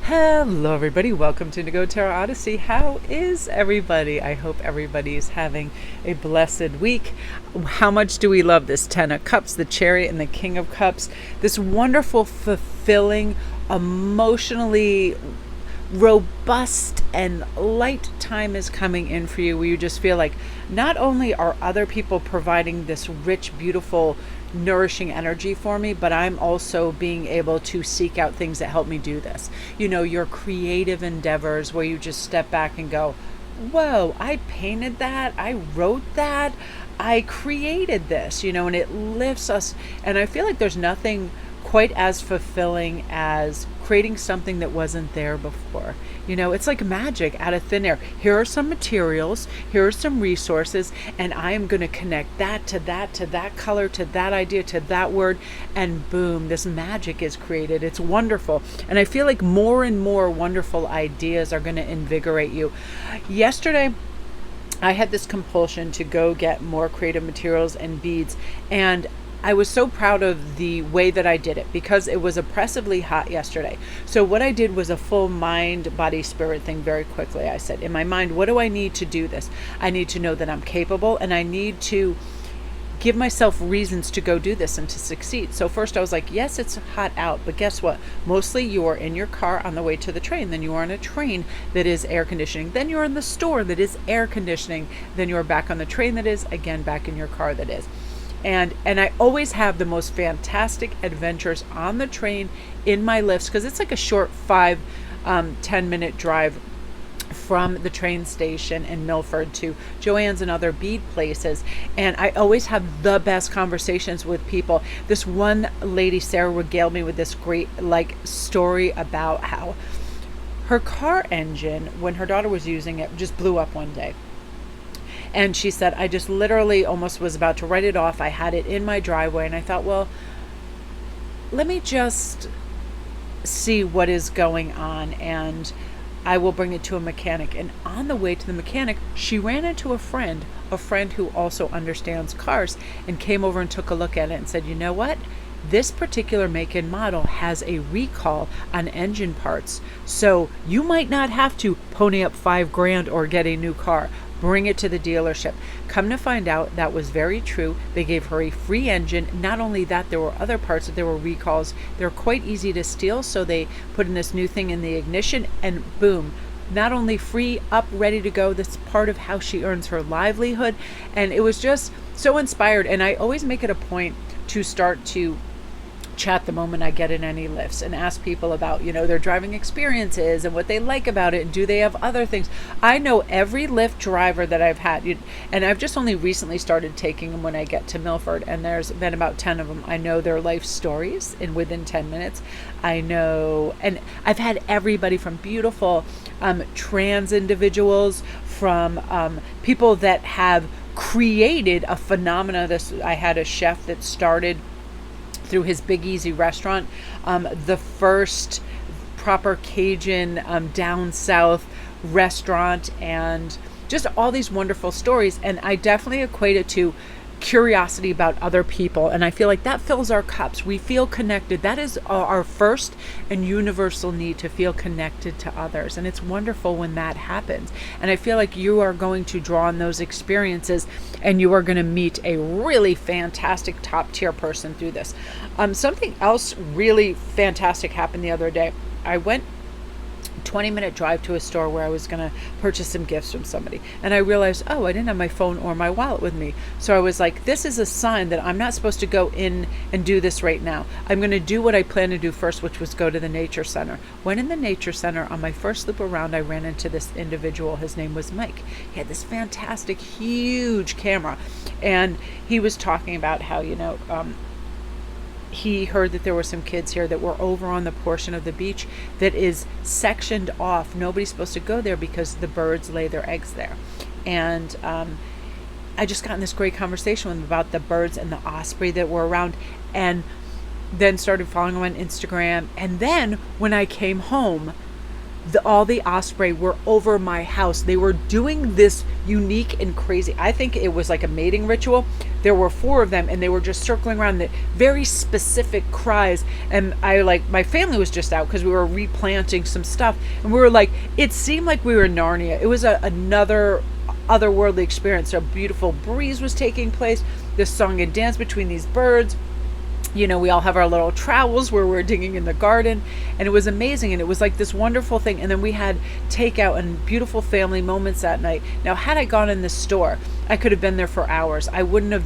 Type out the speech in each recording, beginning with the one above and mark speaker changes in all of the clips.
Speaker 1: Hello, everybody. Welcome to Nego Tarot Odyssey. How is everybody? I hope everybody is having a blessed week. How much do we love this Ten of Cups, the Chariot, and the King of Cups? This wonderful, fulfilling, emotionally robust and light time is coming in for you, where you just feel like not only are other people providing this rich, beautiful, nourishing energy for me, but I'm also being able to seek out things that help me do this. Your creative endeavors where you just step back and go, whoa, I painted that, I wrote that, I created this, and it lifts us. And I feel like there's nothing quite as fulfilling as creating something that wasn't there before. It's like magic out of thin air. Here are some materials, here are some resources, and I am going to connect that, to that color, to that idea, to that word, and boom, this magic is created. It's wonderful. And I feel like more and more wonderful ideas are going to invigorate you. Yesterday, I had this compulsion to go get more creative materials and beads, and I was so proud of the way that I did it because it was oppressively hot yesterday. So what I did was a full mind, body, spirit thing very quickly. I said, in my mind, what do I need to do this? I need to know that I'm capable, and I need to give myself reasons to go do this and to succeed. So first I was like, yes, it's hot out, but guess what? Mostly you are in your car on the way to the train. Then you are on a train that is air conditioning. Then you're in the store that is air conditioning. Then you're back on the train that is, again, back in your car that is. And I always have the most fantastic adventures on the train in my lifts, because it's like a short 5-10 minute drive from the train station in Milford to Joann's and other bead places. And I always have the best conversations with people. This one lady, Sarah, regaled me with this great story about how her car engine, when her daughter was using it, just blew up one day. And she said, I just literally almost was about to write it off. I had it in my driveway, and I thought, well, let me just see what is going on, and I will bring it to a mechanic. And on the way to the mechanic, she ran into a friend who also understands cars, and came over and took a look at it and said, you know what? This particular make and model has a recall on engine parts. So you might not have to pony up $5,000 or get a new car. Bring it to the dealership. Come to find out, that was very true. They gave her a free engine. Not only that, there were other parts that there were recalls. They're quite easy to steal, so they put in this new thing in the ignition, and boom, not only free, up, ready to go. That's part of how she earns her livelihood. And it was just so inspired. And I always make it a point to start to chat the moment I get in any lifts and ask people about, their driving experiences and what they like about it, and do they have other things. I know every lift driver that I've had, and I've just only recently started taking them when I get to Milford, and there's been about 10 of them. I know their life stories within 10 minutes. I know, and I've had everybody from beautiful trans individuals, from people that have created a phenomena. I had a chef that started through his Big Easy restaurant, the first proper Cajun down south restaurant, and just all these wonderful stories. And I definitely equate it to curiosity about other people, and I feel like that fills our cups. We feel connected. That is our first and universal need, to feel connected to others, and it's wonderful when that happens. And I feel like you are going to draw on those experiences, and you are going to meet a really fantastic top tier person through this. Something else really fantastic happened the other day. I went 20-minute drive to a store where I was going to purchase some gifts from somebody, and I realized, I didn't have my phone or my wallet with me. So I was like, this is a sign that I'm not supposed to go in and do this right now. I'm going to do what I plan to do first, which was go to the nature center. When in the nature center, on my first loop around, I ran into this individual. His name was Mike. He had this fantastic huge camera, and he was talking about how he heard that there were some kids here that were over on the portion of the beach that is sectioned off. Nobody's supposed to go there because the birds lay their eggs there. And I just got in this great conversation with him about the birds and the osprey that were around, and then started following him on Instagram. And then when I came home, all the osprey were over my house. They were doing this unique and crazy, I think it was like a mating ritual. there were four of them, and they were just circling around the very specific cries. And my family was just out because we were replanting some stuff, and we were like, it seemed like we were in Narnia. It was another otherworldly experience. A beautiful breeze was taking place, this song and dance between these birds. We all have our little trowels where we're digging in the garden, and it was amazing. And it was like this wonderful thing. And then we had takeout and beautiful family moments that night. Now, had I gone in the store, I could have been there for hours. I wouldn't have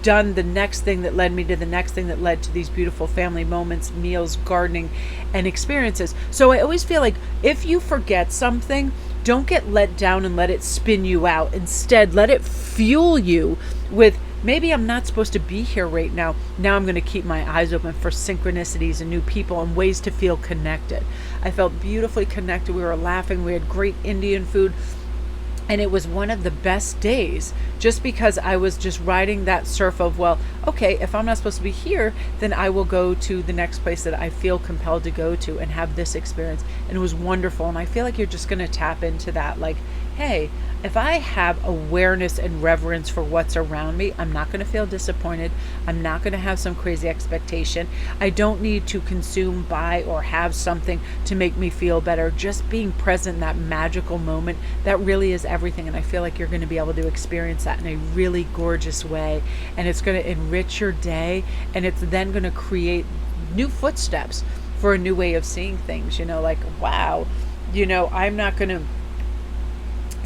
Speaker 1: done the next thing that led me to the next thing that led to these beautiful family moments, meals, gardening, and experiences. So I always feel like if you forget something, don't get let down and let it spin you out. Instead, let it fuel you with, maybe I'm not supposed to be here right now. Now I'm going to keep my eyes open for synchronicities and new people and ways to feel connected. I felt beautifully connected. We were laughing. We had great Indian food. And it was one of the best days, just because I was just riding that surf of, well, okay, if I'm not supposed to be here, then I will go to the next place that I feel compelled to go to and have this experience. And it was wonderful. And I feel like you're just going to tap into that. Like, hey, if I have awareness and reverence for what's around me, I'm not going to feel disappointed. I'm not going to have some crazy expectation. I don't need to consume, buy, or have something to make me feel better. Just being present in that magical moment, that really is everything. And I feel like you're going to be able to experience that in a really gorgeous way. And it's going to enrich your day. And it's then going to create new footsteps for a new way of seeing things. Like, wow, I'm not going to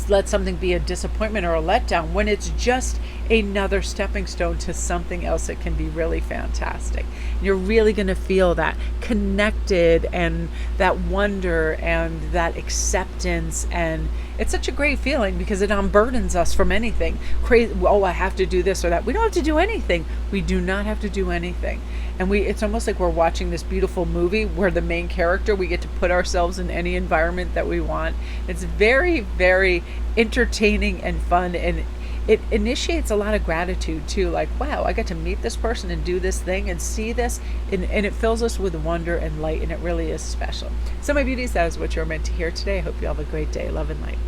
Speaker 1: let something be a disappointment or a letdown when it's just another stepping stone to something else that can be really fantastic. You're really going to feel that connected and that wonder and that acceptance, and it's such a great feeling because it unburdens us from anything crazy. Oh, I have to do this or that. We don't have to do anything. We do not have to do anything. And it's almost like we're watching this beautiful movie where the main character, we get to put ourselves in any environment that we want. It's very, very entertaining and fun, and it initiates a lot of gratitude too. Like, wow, I got to meet this person and do this thing and see this, and it fills us with wonder and light, and it really is special. So my beauties, that is what you're meant to hear today. I hope you have a great day. Love and light.